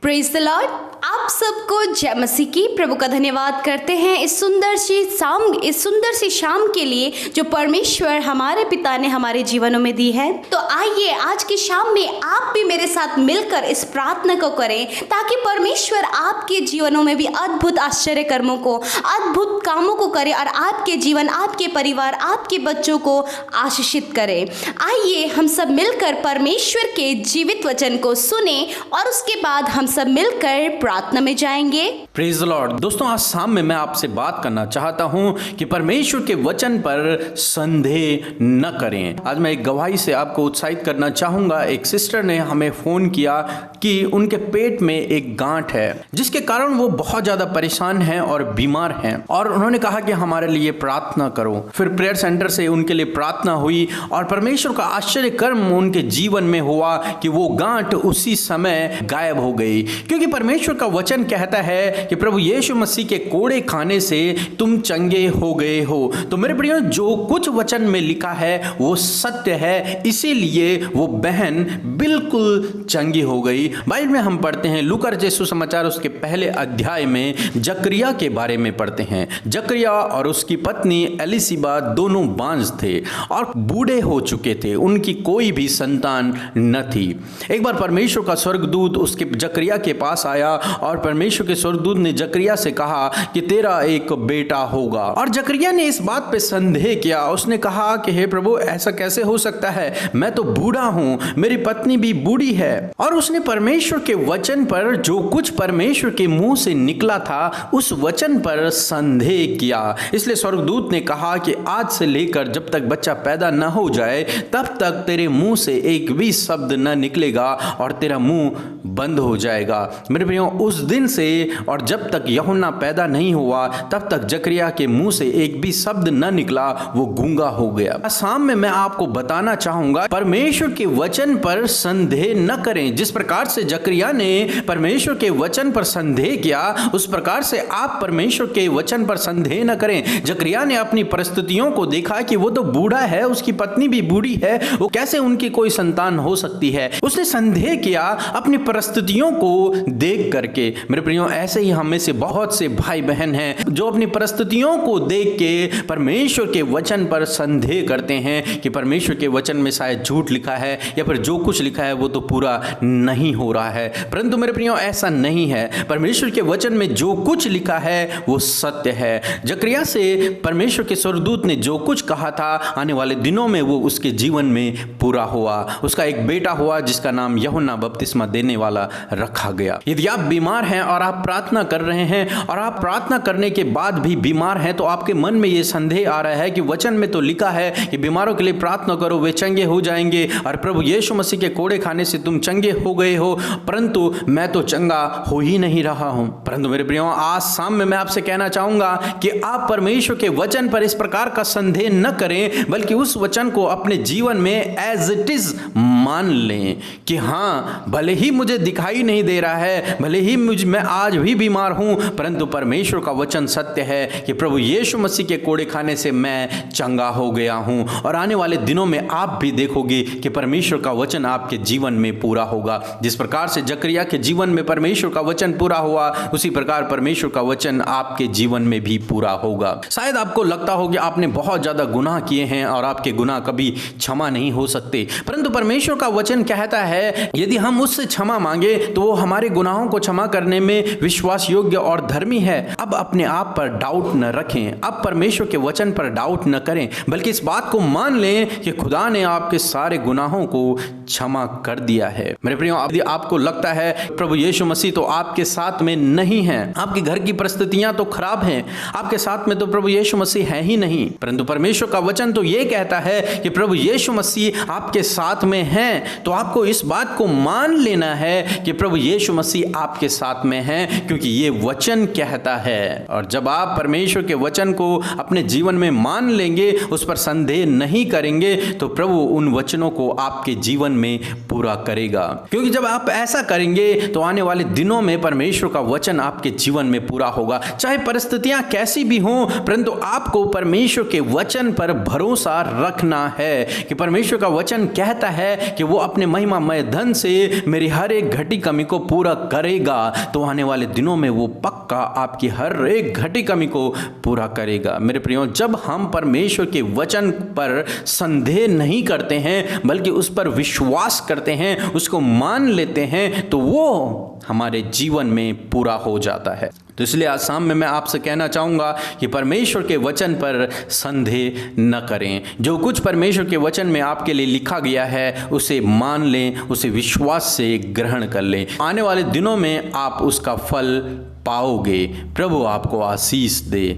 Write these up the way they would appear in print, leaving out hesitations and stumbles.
Praise the Lord. आप सबको जय मसीह की। प्रभु का धन्यवाद करते हैं इस सुंदर सी शाम के लिए जो परमेश्वर हमारे पिता ने हमारे जीवनों में दी है। तो आइए आज की शाम में आप भी मेरे साथ मिलकर इस प्रार्थना को करें ताकि परमेश्वर आपके जीवनों में भी अद्भुत आश्चर्य कर्मों को, अद्भुत कामों को करे और आपके जीवन, आपके परिवार, आपके बच्चों को आशीषित करे। आइए हम सब मिलकर परमेश्वर के जीवित वचन को सुने और उसके बाद हम सब मिलकर प्रार्थना में जाएंगे। Praise the Lord. दोस्तों, आज शाम में मैं आपसे बात करना चाहता हूं कि परमेश्वर के वचन पर संदेह न करें। आज मैं एक गवाही से आपको उत्साहित करना चाहूंगा। एक सिस्टर ने हमें फोन किया कि उनके पेट में एक गांठ है जिसके कारण वो बहुत ज्यादा परेशान हैं और बीमार हैं, और उन्होंने कहा कि हमारे लिए प्रार्थना करो। फिर प्रेयर सेंटर से उनके लिए प्रार्थना हुई और परमेश्वर का आश्चर्य कर्म उनके जीवन में हुआ कि वो गांठ उसी समय गायब हो गई, क्योंकि परमेश्वर का वचन कहता है कि प्रभु यीशु मसीह के कोड़े खाने से तुम चंगे हो गए हो। तो मेरे प्रियो, जो कुछ वचन में लिखा है वो सत्य है, इसीलिए वो बहन बिल्कुल चंगी हो गई। बाइबल में हम पढ़ते हैं लूका रचित सुसमाचार उसके पहले अध्याय में जकरिया के बारे में पढ़ते हैं। जकरिया और उसकी पत्नी एलिसिबा दोनों बांझ थे और बूढ़े हो चुके थे, उनकी कोई भी संतान न थी। एक बार परमेश्वर का स्वर्गदूत उसके जकरिया के पास आया और परमेश्वर के स्वर्गदूत ने जकरिया से कहा कि तेरा एक बेटा होगा। और जकरिया ने इस बात पे संदेह किया। उसने कहा कि हे प्रभु, ऐसा कैसे हो सकता है? मैं तो बूढ़ा हूं, मेरी पत्नी भी बूढ़ी है। और उसने परमेश्वर के वचन पर, जो कुछ परमेश्वर के मुंह से निकला था, उस वचन पर संदेह किया। इसलिए स्वर्गदूत ने कहा कि आज से लेकर जब तक बच्चा पैदा न हो जाए तब तक तेरे मुंह से एक भी शब्द न निकलेगा और तेरा मुंह बंद हो जाएगा। मेरे प्रियो, उस दिन से और जब तक यूहन्ना पैदा नहीं हुआ तब तक जकरिया के मुंह से एक भी शब्द न निकला, वो गूंगा हो गया। शाम में मैं आपको बताना चाहूंगा, परमेश्वर के वचन पर संदेह न करें। जिस प्रकार से जकरिया ने परमेश्वर के वचन पर संदेह किया, उस प्रकार से आप परमेश्वर के वचन पर संदेह न करें। जकरिया ने अपनी परिस्थितियों को देखा कि वो तो बूढ़ा है, उसकी पत्नी भी बूढ़ी है, वो कैसे उनकी कोई संतान हो सकती है। उसने संदेह किया अपनी परिस्थितियों को देख करके। मेरे प्रियो, ऐसे ही हमें से बहुत से भाई बहन हैं जो अपनी परिस्थितियों को देख के परमेश्वर के वचन पर संदेह करते हैं कि परमेश्वर के वचन में शायद झूठ लिखा है या फिर जो कुछ लिखा है वो तो पूरा नहीं हो रहा है। परंतु मेरे प्रियो, ऐसा नहीं है। परमेश्वर के वचन में जो कुछ लिखा है वो सत्य है। जकरिया से परमेश्वर के स्वर्गदूत ने जो कुछ कहा था, आने वाले दिनों में वो उसके जीवन में पूरा हुआ। उसका एक बेटा हुआ जिसका नाम यूहन्ना बपतिस्मा देने वाला रखा गया। यदि आप बीमार हैं और आप प्रार्थना कर रहे हैं और आप प्रार्थना करने के बाद भी बीमार हैं, तो आपके मन में यह संदेह आ रहा है कि वचन में तो लिखा है कि बीमारों के लिए प्रार्थना करो, वे चंगे हो जाएंगे, और प्रभु यीशु मसीह के कोड़े खाने से तुम चंगे हो गए हो, परंतु मैं तो चंगा हो ही नहीं रहा हूं। परंतु मेरे प्रियो, आज शाम में मैं आपसे कहना चाहूंगा कि आप परमेश्वर के वचन पर इस प्रकार का संदेह न करें, बल्कि उस वचन को अपने जीवन में एज इट इज मान लें कि हाँ, भले ही मुझे दिखाई नहीं दे रहा है, भले ही मैं आज भी बीमार हूं, परंतु परमेश्वर का वचन सत्य है कि प्रभु यीशु मसीह के कोड़े खाने से मैं चंगा हो गया हूं। और आने वाले दिनों में आप भी देखोगे कि परमेश्वर का वचन आपके जीवन में पूरा होगा। जिस प्रकार से जकरिया के जीवन में परमेश्वर का वचन पूरा हुआ, उसी प्रकार परमेश्वर का वचन आपके जीवन में भी पूरा होगा। शायद आपको लगता हो कि आपने बहुत ज्यादा गुनाह किए हैं और आपके गुनाह कभी क्षमा नहीं हो सकते, परंतु परमेश्वर का वचन कहता है यदि हम उससे क्षमा मांगे तो वो हमारे गुनाहों को क्षमा करने में विश्वास योग्य और धर्मी है। अब अपने आप पर डाउट न रखें, अब परमेश्वर के वचन पर डाउट न करें, बल्कि इस बात को मान लें कि खुदा ने आपके सारे गुनाहों को क्षमा कर दिया है। मेरे प्रियो, यदि आपको लगता है प्रभु यीशु मसीह तो आपके साथ में नहीं है, आपके घर की परिस्थितियां तो खराब हैं, आपके साथ में तो प्रभु यीशु मसीह है ही नहीं, परंतु परमेश्वर का वचन तो ये कहता है कि प्रभु यीशु मसीह आपके साथ में है, तो आपको इस बात को मान लेना है कि प्रभु यीशु मसीह आपके साथ में है, क्योंकि ये वचन कहता है। और जब आप परमेश्वर के वचन को अपने जीवन में मान लेंगे, उस पर संदेह नहीं करेंगे, तो प्रभु उन वचनों को आपके जीवन में पूरा करेगा। क्योंकि जब आप ऐसा करेंगे तो आने वाले दिनों में परमेश्वर का वचन आपके जीवन में पूरा होगा। चाहे परिस्थितियां कैसी भी हों, परंतु आपको परमेश्वर के वचन पर भरोसा रखना है कि परमेश्वर का वचन कहता है कि वो अपने महिमामय धन से मेरी हर एक घटी कमी को पूरा करेगा। तो आने वाले दिनों में वो पक्का आपकी हर एक घटी कमी को पूरा करेगा। मेरे प्रियो, जब हम परमेश्वर के वचन पर संदेह नहीं करते हैं बल्कि उस पर विश्वास करते हैं, उसको मान लेते हैं, तो वो हमारे जीवन में पूरा हो जाता है। तो इसलिए आज शाम में मैं आपसे कहना चाहूँगा कि परमेश्वर के वचन पर संदेह न करें। जो कुछ परमेश्वर के वचन में आपके लिए लिखा गया है उसे मान लें, उसे विश्वास से ग्रहण कर लें। आने वाले दिनों में आप उसका फल पाओगे। प्रभु आपको आशीष दे।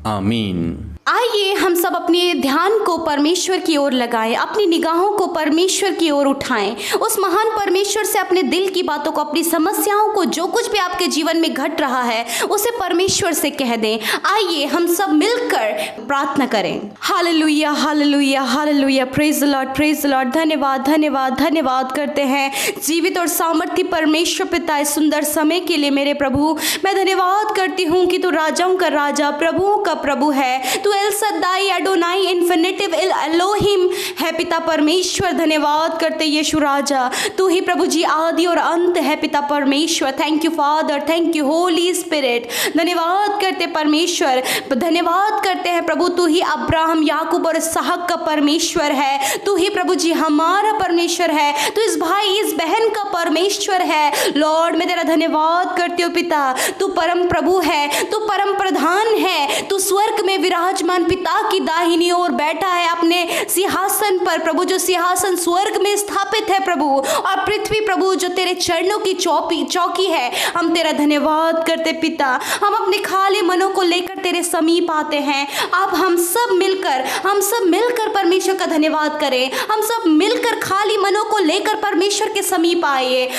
आमीन। आइए हम सब अपने ध्यान को परमेश्वर की ओर लगाएं, अपनी निगाहों को परमेश्वर की ओर उठाएं, उस महान परमेश्वर से अपने दिल की बातों को, अपनी समस्याओं को, जो कुछ भी आपके जीवन में घट रहा है उसे परमेश्वर से कह दें। आइए हम सब मिलकर प्रार्थना करें। Hallelujah, hallelujah, hallelujah, praise the Lord, praise the Lord. धन्यवाद, धन्यवाद, धन्यवाद करते हैं जीवित और सामर्थ्य परमेश्वर पिता इस सुंदर समय के लिए। मेरे प्रभु, मैं धन्यवाद करती हूँ कि तू राजाओं का राजा, प्रभुओं का प्रभु है। तू एल सद्दाई, एडोनाई, इन्फिनिटिव, एलोहिम है पिता परमेश्वर। धन्यवाद करते यीशु राजा, तू ही प्रभु जी आदि और अंत है पिता परमेश्वर। Thank you father, thank you Holi spirit. धन्यवाद करते परमेश्वर, धन्यवाद करते हैं प्रभु, तू ही अब्राहम, याकूब और इसहाक का परमेश्वर है। तू ही प्रभु जी हमारा परमेश्वर है। तू इस भाई, इस बहन का परमेश्वर है। लॉर्ड, मैं तेरा धन्यवाद करती हूँ पिता, तू परम प्रभु है, तू परम प्रधान है। तू स्वर्ग में विराजमान पिता की दाहिनी ओर बैठा है अपने सिंहासन पर प्रभु, जो सिंहासन स्वर्ग में स्थापित है प्रभु, और पृथ्वी प्रभु जो तेरे चरणों की चौकी है। हम तेरा धन्यवाद करते पिता, हम अपने खाली मनों को लेकर तेरे समीप आते हैं। अब हम सब मिलकर परमेश्वर का धन्यवाद करें। हम सब मिलकर खाली मनों को लेकर परमेश्वर के समीप आइए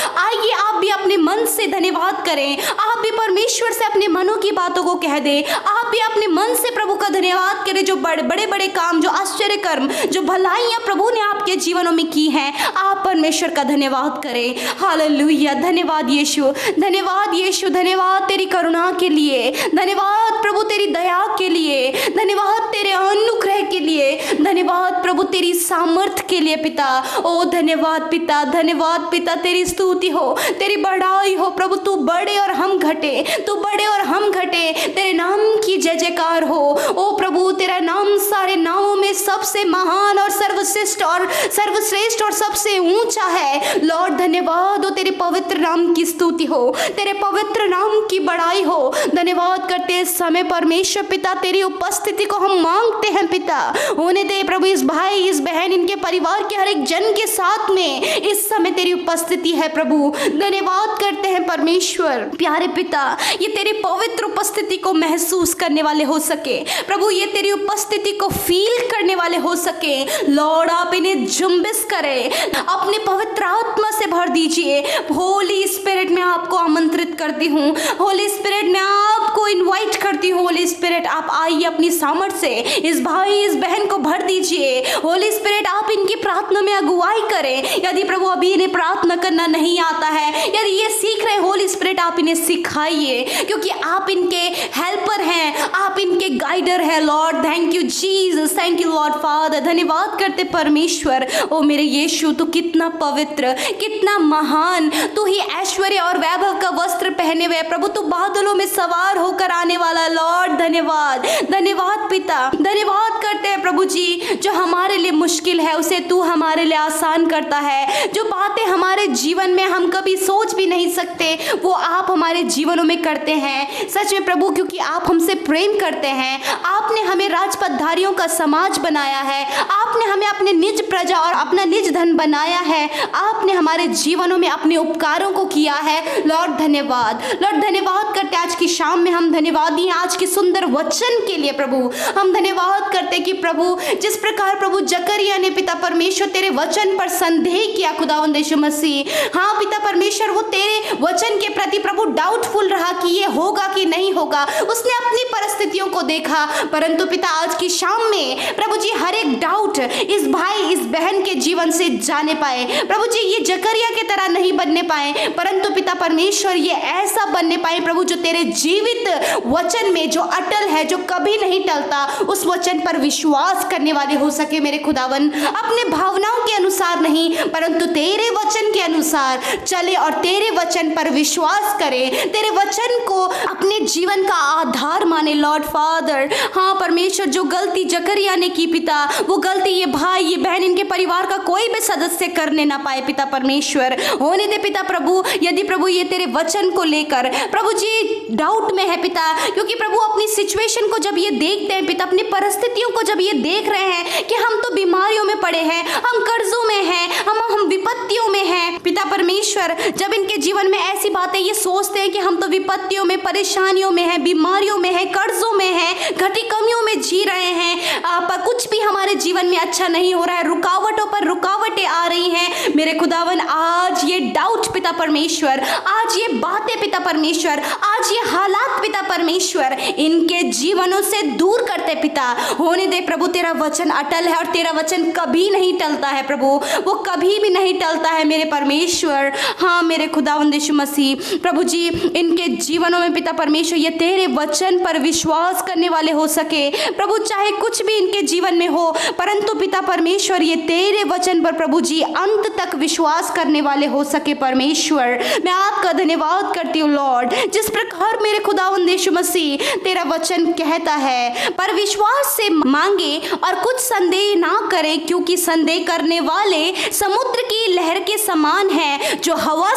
आप भी अपने मन से धन्यवाद करें। आप भी परमेश्वर से अपने मनों की बातों को कह दें। आप भी अपने मन से प्रभु का धन्यवाद करें। जो बड़े बड़े काम, जो आश्चर्य कर्म, जो भलाइयां प्रभु ने आपके जीवनों में की हैं, आप परमेश्वर का धन्यवाद करें। हालेलुया, धन्यवाद यीशु, धन्यवाद यीशु, धन्यवाद तेरी करुणा के लिए, धन्यवाद प्रभु तेरी दया के लिए, धन्यवाद तेरे अनुग्रह के लिए, धन्यवाद प्रभु तेरी सामर्थ्य के लिए पिता। ओ धन्यवाद पिता, धन्यवाद पिता, तेरी स्तुति हो, तेरी बड़ाई हो प्रभु। तू बड़े और हम घटे, तू बड़े और हम घटे, तेरे नाम की जय जयकार हो। ओ प्रभु, तेरा नाम सारे नामों में सबसे महान और सर्वश्रेष्ठ और सबसे ऊंचा है। लॉर्ड धन्यवाद हो, तेरे पवित्र नाम की स्तुति हो, तेरे पवित्र नाम की बड़ाई हो। धन्यवाद करते हैं समय परमेश्वर पिता, तेरी उपस्थिति को हम मांगते हैं पिता। होने दे प्रभु इस भाई, इस बहन, इनके परिवार के हर एक जन के साथ में इस समय तेरी उपस्थिति है प्रभु। धन्यवाद करते हैं परमेश्वर प्यारे पिता, ये तेरी पवित्र उपस्थिति को महसूस करने वाले हो सके प्रभु, ये तेरी उपस्थिति को फील करने वाले हो सके। लॉर्ड, आप इन्हें जुम्बिश करें, अपने पवित्र आत्मा से भर दीजिए। होली स्पिरिट में आपको आमंत्रित करती हूँ, होली स्पिरिट में आपको इनवाइट करती हूँ। होली स्पिरिट, आप आइए अपनी सामर्थ से इस भाई, इस बहन को भर दीजिए। होली स्पिरिट, आप इनकी प्रार्थना में अगुवाई करें। यदि प्रभु अभी इन्हें प्रार्थना करना नहीं आता है, यदि ये सीख रहे, होली स्पिरिट आप इन्हें सिखाइए, क्योंकि आप इनके हेल्पर हैं, आप इनके गाइडर हैं। Lord, thank you Jesus, thank you Lord father. धन्यवाद करते परमेश्वर। ओ मेरे यीशु, तू कितना पवित्र, कितना महान, तू ही ऐश्वर्य और वैभव का वस्त्र पहने हुए प्रभु, तू बादलों में सवार होकर आने वाला। लॉर्ड धन्यवाद, धन्यवाद पिता, धन्यवाद करते हैं प्रभु जी, जो हमारे लिए मुश्किल है उसे तू हमारे लिए आसान करता है। जो बातें हमारे जीवन में हम कभी सोच भी नहीं सकते, वो आप हमारे जीवनों में करते हैं। सच में प्रभु, क्योंकि आप हमसे प्रेम करते हैं। आपने हमें राजपथधारियों का समाज बनाया है, आपने हमें अपने निज प्रजा और अपना निज धन बनाया है, आपने हमारे जीवनों में अपने उपकारों को किया है। लॉर्ड धन्यवाद, लॉर्ड धन्यवाद करते आज की शाम में हम धन्यवादी हैं आज के सुंदर वचन के लिए प्रभु। हम धन्यवाद करते कि प्रभु, जिस प्रकार प्रभु जकरिया ने पिता परमेश्वर तेरे वचन पर संदेह किया खुदावंद यीशु मसीह, हाँ पिता परमेश्वर, वो तेरे वचन के प्रति प्रभु डाउटफुल रहा कि ये होगा कि नहीं होगा, उसने अपनी परिस्थितियों को देखा। परंतु पिता आज की शाम में प्रभु जी हर एक डाउट, इस भाई इस बहन के जीवन से जाने पाए। प्रभु जी ये जकरिया के तरह नहीं बनने पाए, परंतु पिता परमेश्वर ये ऐसा बनने पाए प्रभु जो तेरे जीवित वचन में जो अटल है, जो कभी नहीं टलता, उस वचन पर विश्वास करने वाले हो सके मेरे खुदावन। अपने भावनाओं के अनुसार नहीं परंतु तेरे वचन के अनुसार चले और तेरे वचन पर विश्वास करे, तेरे वचन को अपने जीवन का आधार माने लॉर्ड फादर। हाँ परमेश्वर, जो गलती जकरिया ने की पिता, वो गलती ये भाई ये बहन इनके परिवार का कोई भी सदस्य करने ना पाए पिता परमेश्वर। होने दे पिता प्रभु, यदि प्रभु ये तेरे वचन को लेकर प्रभु जी डाउट में है पिता, क्योंकि प्रभु अपनी सिचुएशन को जब ये देखते हैं पिता, अपनी परिस्थितियों को जब ये देख रहे हैं कि हम तो बीमारियों में पड़े हैं, हम कर्जों में हैं, हम विपत्तियों में हैं पिता परमेश्वर, जब इनके जीवन में ऐसी बातें ये सोचते हैं कि हम तो विपत्तियों में, परेशानियों में हैं, बीमारियों में हैं, कर्जों में हैं, घटी कमियों में जी रहे हैं, पर कुछ भी हमारे जीवन में अच्छा नहीं हो रहा है, रुकावटों पर रुकावटें आ रही हैं मेरे खुदावन। आज ये डाउट पिता परमेश्वर, आज ये बातें पिता परमेश्वर, आज ये हालात पिता परमेश्वर इनके जीवनों से दूर करते पिता। होने दे प्रभु, तेरा वचन अटल है और तेरा वचन कभी नहीं टलता है प्रभु, वो कभी भी नहीं टलता है मेरे परमेश्वर। हाँ मेरे खुदावंद यीशु मसीह प्रभु जी, इनके जीवनों में पिता परमेश्वर ये तेरे वचन पर विश्वास करने वाले हो सके प्रभु, चाहे कुछ भी इनके जीवन में हो, परंतु पिता परमेश्वर ये तेरे वचन पर प्रभु जी अंत तक विश्वास करने वाले हो सके परमेश्वर। मैं आपका धन्यवाद करती हूँ लॉर्ड, जिस प्रकार मेरे खुदावंद यीशु मसीह तेरा वचन कहता है पर विश्वास से मांगे और कुछ संदेह ना करें, क्योंकि संदेह करने वाले समुद्र की लहर के समान है जो हवा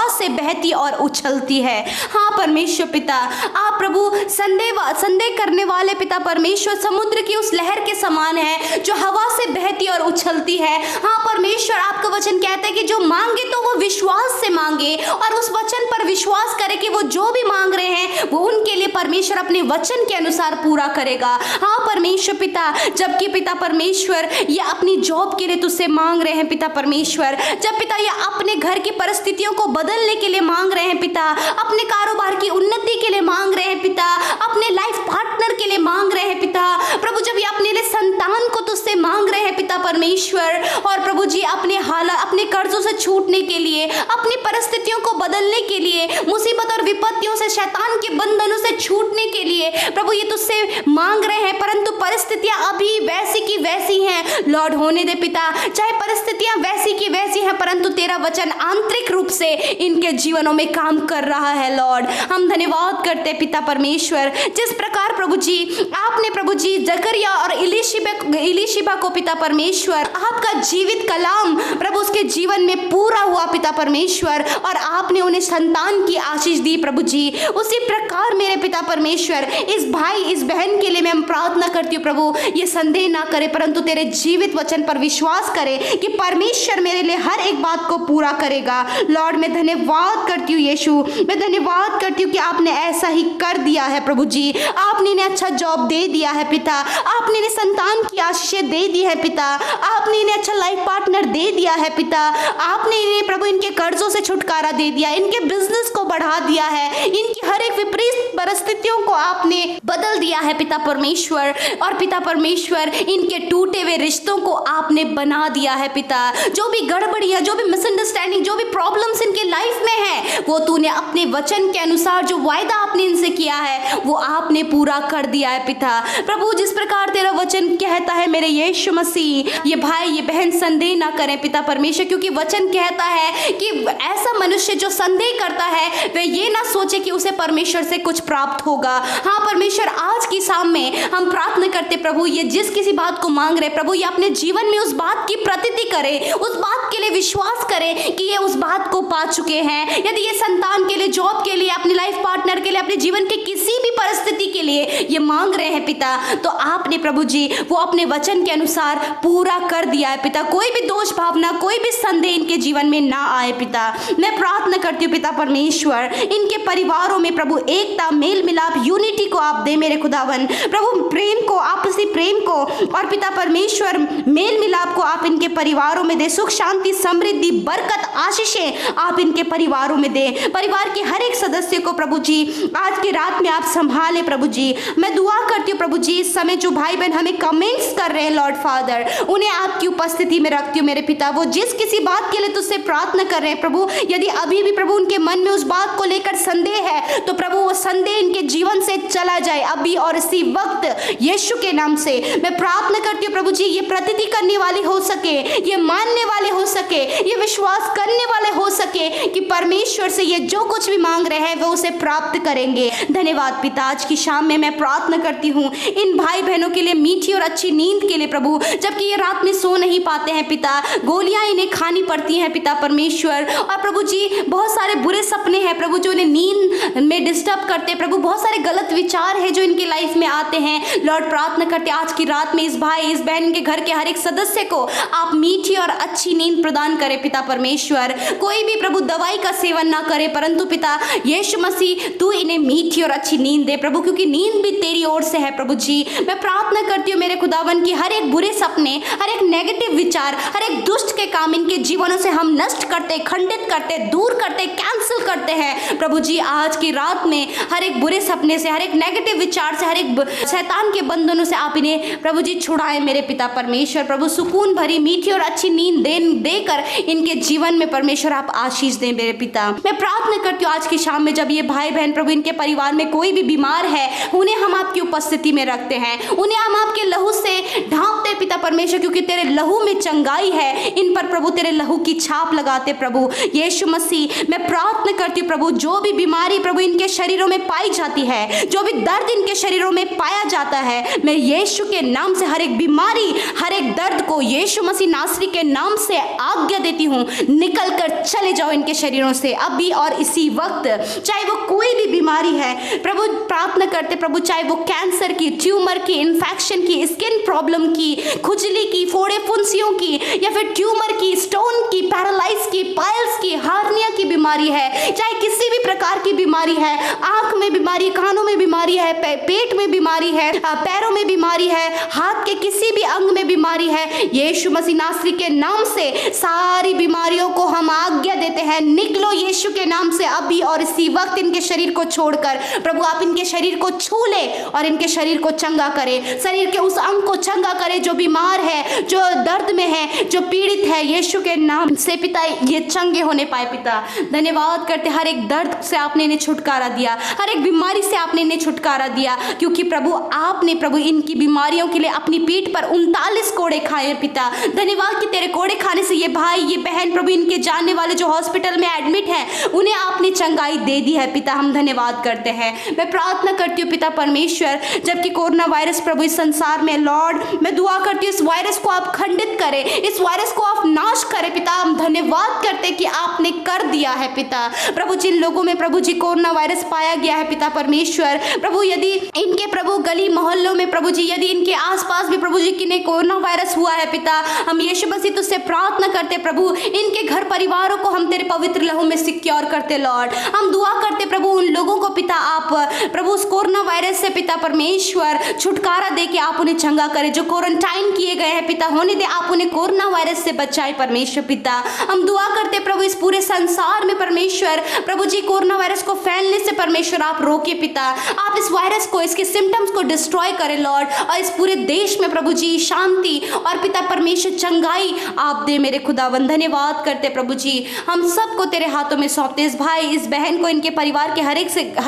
से बहती और उछलती है। हाँ परमेश्वर पिता, आप प्रभु संदेह करने वाले पिता परमेश्वर समुद्र की उस लहर के समान है जो हवा से बहती और उछलती है। हाँ परमेश्वर, आपका वचन कहता है कि जो मांगे तो वो विश्वास से मांगे और उस वचन पर विश्वास करे कि वो जो भी मांग रहे हैं वो उनके लिए परमेश्वर अपने वचन के अनुसार पूरा करेगा। हाँ परमेश्वर पिता, जबकि पिता परमेश्वर ये अपनी जॉब के लिए तुझसे मांग रहे हैं पिता परमेश्वर, जब पिता ये अपने घर की परिस्थितियों को बदलने के लिए मांग रहे हैं पिता, अपने कारोबार की उन्नति के लिए मांग रहे हैं पिता, अपने लाइफ पार्टनर के लिए मांग रहे हैं पिता प्रभु, जब ये अपने लिए संतान को तुझसे मांग रहे हैं पिता परमेश्वर, और प्रभु जी अपने कर्जों से छूटने के लिए, अपनी परिस्थितियों को बदलने के लिए, मुसीबत और विपत्तियों से, शैतान के बंधनों से छूटने के लिए प्रभु ये तुझसे मांग रहे हैं, परंतु परिस्थितियां अभी वैसी की वैसी हैं लॉर्ड। होने दे पिता, चाहे परिस्थितियां वैसी की वैसी हैं परंतु तेरा वचन आंतरिक रूप से इनके जीवनों में काम कर रहा है लॉर्ड। हम धन्यवाद करते पिता परमेश्वर, जिस प्रकार प्रभु जी आपने प्रभु जी जकरिया और इलीशिबा को पिता परमेश्वर आपका जीवित कलाम प्रभु उसके जीवन में पूरा हुआ पिता परमेश्वर, और आपने उन्हें संतान की आशीष दी प्रभु जी, उसी प्रकार मेरे पिता परमेश्वर इस भाई इस बहन के लिए मैं प्रार्थना करती हूँ प्रभु, ये संदेह ना करे परंतु तेरे जीवित वचन पर विश्वास करे कि परमेश्वर मेरे लिए हर एक बात को पूरा करेगा लॉर्ड। मैं धन्यवाद करती हूँ यीशु, मैं धन्यवाद करती हूँ कि आपने ऐसा ही कर दिया है प्रभु जी, आपने इन्हें अच्छा जॉब दे दिया है पिता, आपने इन्हें संतान की आशीषें दे दी है पिता, आपने इन्हें अच्छा लाइफ पार्टनर दे दिया है पिता, आपने इन्हें प्रभु इनके कर्जों से छुटकारा दे दिया, इनके बिजनेस को बढ़ा दिया है, इनकी हर एक विपरीत परिस्थितियों को आपने बदल दिया है पिता परमेश्वर, और पिता परमेश्वर इनके टूटे हुए रिश्तों को आपने बना दिया है पिता। जो भी गड़बड़ियां, जो भी मिसअंडरस्टैंडिंग, जो भी प्रॉब्लम्स इनके लाइफ में है वो तूने अपने वचन के अनुसार जो वायदा आपने इनसे किया है वो आपने पूरा कर दिया है पिता प्रभु, जिस प्रकार तेरा वचन कहता है मेरे यीशु मसीह, ये भाई ये बहन संदेह ना करें पिता परमेश्वर, क्योंकि वचन कहता है कि ऐसा मनुष्य जो संदेह करता है वह ये ना सोचे कि उसे परमेश्वर से कुछ प्राप्त होगा। हाँ परमेश्वर, आज की शाम में हम प्रार्थना करते प्रभु, ये जिस किसी बात को मांग रहे प्रभु, ये अपने जीवन में उस बात की प्रतीति करे, उस बात के लिए विश्वास करे कि ये उस बात को पा चुके हैं। यदि ये संतान के लिए, जॉब के लिए, अपने लाइफ पार्टनर के लिए, अपने जीवन के किसी भी परिस्थिति के लिए ये मांग रहे हैं पिता, तो आपने प्रभु जी वो अपने वचन के अनुसार पूरा कर दिया है पिता। कोई भी दोष भावना, कोई भी संदेह इनके जीवन में ना आए पिता। मैं प्रार्थना करती हूँ पिता परमेश्वर, इनके परिवारों में प्रभु एकता, मेल मिलाप, यूनिटी को आप दे मेरे खुदावन। प्रभु प्रेम को, आपसी प्रेम को, और पिता परमेश्वर मेल मिलाप को आप इनके परिवारों में दे। सुख शांति समृद्धि बरकत आशीषें आप इनके परिवारों में दे। परिवार के हर एक सदस्य को प्रभु जी आज की रात में आप संभाले प्रभु जी। मैं दुआ करती हूँ प्रभु जी, इस समय जो भाई बहन हमें कमेंट्स कर रहे हैं लॉर्ड फादर, उन्हें आपकी उपस्थिति में रखती हूँ मेरे पिता। वो जिस किसी बात के लिए तुझसे प्रार्थना कर रहे हैं प्रभु, यदि अभी भी प्रभु उनके मन में उस बात को लेकर संदेह है तो प्रभु वो संदेह इनके जीवन से चला जाए अभी और इसी वक्त यीशु के नाम से। मैं प्रार्थना करती हूँ प्रभु जी, ये प्रतीति करने वाले हो सके, ये मानने वाले हो सके, ये विश्वास करने वाले हो सके कि परमेश्वर से ये जो कुछ भी मांग रहे हैं वो उसे प्राप्त करेंगे। धन्यवाद पिता। आज की शाम में मैं प्रार्थना करती हूँ इन भाई बहनों के लिए मीठी और अच्छी नींद के लिए प्रभु, जबकि ये रात में सो नहीं पाते हैं पिता, गोलियां इन्हें खानी पड़ती हैं पिता परमेश्वर। और प्रभु जी बहुत सारे बुरे सपने हैं प्रभु जो इन्हें नींद में डिस्टर्ब करते हैं प्रभु, बहुत सारे गलत विचार हैं जो इनकी लाइफ में आते हैं लॉर्ड। प्रार्थना करते आज की रात में इस भाई इस बहन के घर के हर एक सदस्य को आप मीठी और अच्छी नींद प्रदान करें पिता परमेश्वर। कोई भी प्रभु दवाई का सेवन ना करे, परंतु पिता यीशु मसीह तू इन्हें मीठी और अच्छी नींद दे प्रभु, क्योंकि नींद भी तेरी ओर से है प्रभु जी। मैं प्रार्थना करती हूँ मेरे खुदावन की हर एक बुरे सपने, हर एक नेगेटिव विचार, हर एक दुष्ट के काम इनके जीवनों से हम नष्ट करते, खंडित करते, दूर करते, कैंसिल करते हैं प्रभु जी। आज की रात में हर एक बुरे सपने से, हर एक नेगेटिव विचार से, हर एक शैतान के बंधनों से आप इन्हें प्रभु जी छुड़ाएं मेरे पिता परमेश्वर। प्रभु सुकून भरी मीठी और अच्छी नींद देकर इनके जीवन में परमेश्वर आप आशीष दें मेरे पिता। मैं प्रार्थना करती हूँ आज की शाम में जब ये भाई बहन प्रभु इनके परिवार में कोई भी बीमार है, उन्हें हम आपकी उपस्थिति में रखते हैं, उन्हें हम आपके लहू से ढांपते पिता परमेश्वर, क्योंकि तेरे लहू में चंगाई है। इन पर प्रभु तेरे लहू की छाप लगाते प्रभु यीशु मसीह। मैं प्रार्थना करती हूँ प्रभु जो भी बीमारी प्रभु इनके शरीरों में पाई जाती है, जो भी दर्द इनके शरीरों में पाया जाता है, मैं यीशु के नाम से हर एक बीमारी, हर एक दर्द को यीशु मसीह नासरी के नाम से आज्ञा देती हूँ, निकल कर चले जाओ इनके शरीरों से अभी और इसी वक्त। चाहे वो कोई भी बीमारी है प्रभु, प्रार्थना करते प्रभु, चाहे वो कैंसर की, ट्यूमर की, इन्फेक्शन की, स्किन प्रॉब्लम की, खुजली की, फोड़े फुंसियों की, या फिर ट्यूमर की, स्टोन की, पैरालाइज की, पाइल्स की, हार्निया की बीमारी है, चाहे किसी भी प्रकार की बीमारी है, आंख में बीमारी, कानों में बीमारी है, पेट में बीमारी है, पैरों में बीमारी है, हाथ के किसी भी अंग में बीमारी है, यीशु मसीह नासरी के नाम से सारी बीमारियों को हम आज्ञा देते हैं, निकलो यीशु के नाम से अभी और इसी वक्त इनके शरीर को छोड़कर प्रभु आप इनके शरीर को छू ले और इनके शरीर को चंगा करे, शरीर के उस अंग को चंगा करे जो बीमार है, जो दर्द में है, जो पीड़ित है, यीशु के नाम से पिता ये चंगे होने पाए पिता। धन्यवाद करते, हर एक दर्द से आपने इन्हें छुटकारा दिया, हर एक बीमारी से आपने इन्हें छुटकारा दिया, क्योंकि प्रभु आपने प्रभु इनकी बीमारियों के लिए अपनी पीठ पर 39 कोड़े खाए पिता। धन्यवाद कि तेरे कोड़े खाने से ये भाई ये बहन प्रभु इनके जानने वाले जो हॉस्पिटल में एडमिट हैं उन्हें आपने चंगाई दे दी है पिता। हम धन्यवाद करते हैं। मैं प्रार्थना करती हूँ पिता परमेश्वर, जबकि कोरोना वायरस प्रभु इस संसार में लॉर्ड, मैं दुआ करती हूँ इस वायरस को आप खंडित करें, इस वायरस को आप नाश करें पिता। हम धन्यवाद करते कि आपने कर दिया है पिता। प्रभु जिन लोगों में प्रभु जी कोरोना वायरस पाया गया है पिता परमेश्वर, प्रभु यदि इनके प्रभु गली मोहल्लों में प्रभु जी यदि इनके आसपास भी प्रभु जी किन्हें कोरोना वायरस हुआ है पिता, हम यीशु मसीह तुझसे प्रार्थना करते प्रभु इनके घर परिवारों को हम तेरे पवित्र लहू में सिक्योर करते लॉर्ड। हम दुआ करते प्रभु उन लोगों को पिता आप प्रभु उस कोरोना वायरस से पिता परमेश्वर छुटकारा दे के आप उन्हें चंगा करें, जो क्वारंटाइन किए गए हैं पिता होने दे आप उन्हें कोरोना वायरस से बचाए परमेश्वर पिता। हम दुआ करते प्रभु इस पूरे संसार में परमेश्वर प्रभु जी कोरोना वायरस को फैलने से परमेश्वर आप रोके पिता, आप इस वायरस को इसके सिम्टम्स को डिस्ट्रॉय करें लॉर्ड, और इस पूरे देश में प्रभु जी शांति और पिता परमेश्वर चंगाई आप दे मेरे खुदावन। धन्यवाद करते प्रभु जी, हम सबको तेरे हाथों में सौंपते, इस भाई इस बहन को इनके परिवार के हर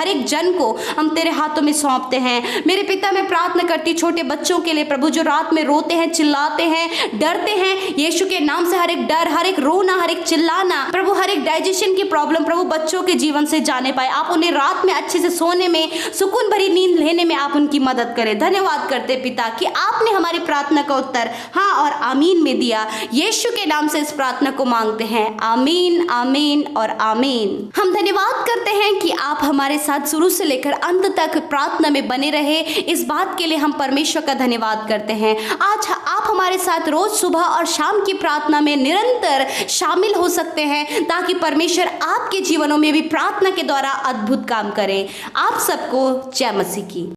एक जन को हम तेरे हाथों में सौंपते हैं मेरे पिता। मैं प्रार्थना करती छोटे बच्चों के लिए प्रभु जो रात में रोते हैं, चिल्लाते हैं, डरते हैं, यीशु के नाम से हर एक डर, हर एक रोना, हर एक चिल्लाना प्रभु, हर एक डाइजेशन की प्रॉब्लम प्रभु बच्चों के जीवन से जाने पाए, आप उन्हें रात में अच्छे से सोने में, सुकून भरी नींद लेने में आप उनकी मदद करें। धन्यवाद करते पिता कि आपने हमारी प्रार्थना का उत्तर हाँ और आमीन में दिया। यीशु के नाम से इस प्रार्थना को मांगते हैं, आमीन, आमीन और आमीन। हम धन्यवाद करते हैं कि आप हमारे साथ शुरू से लेकर अंत तक प्रार्थना में बने रहे, इस बात के लिए हम परमेश्वर का धन्यवाद करते हैं। आज आप हमारे साथ रोज सुबह और शाम की प्रार्थना में निरंतर शामिल हो सकते हैं, ताकि परमेश्वर आपके जीवनों में भी प्रार्थना के द्वारा अद्भुत काम करें। आप सबको जय मसीह की।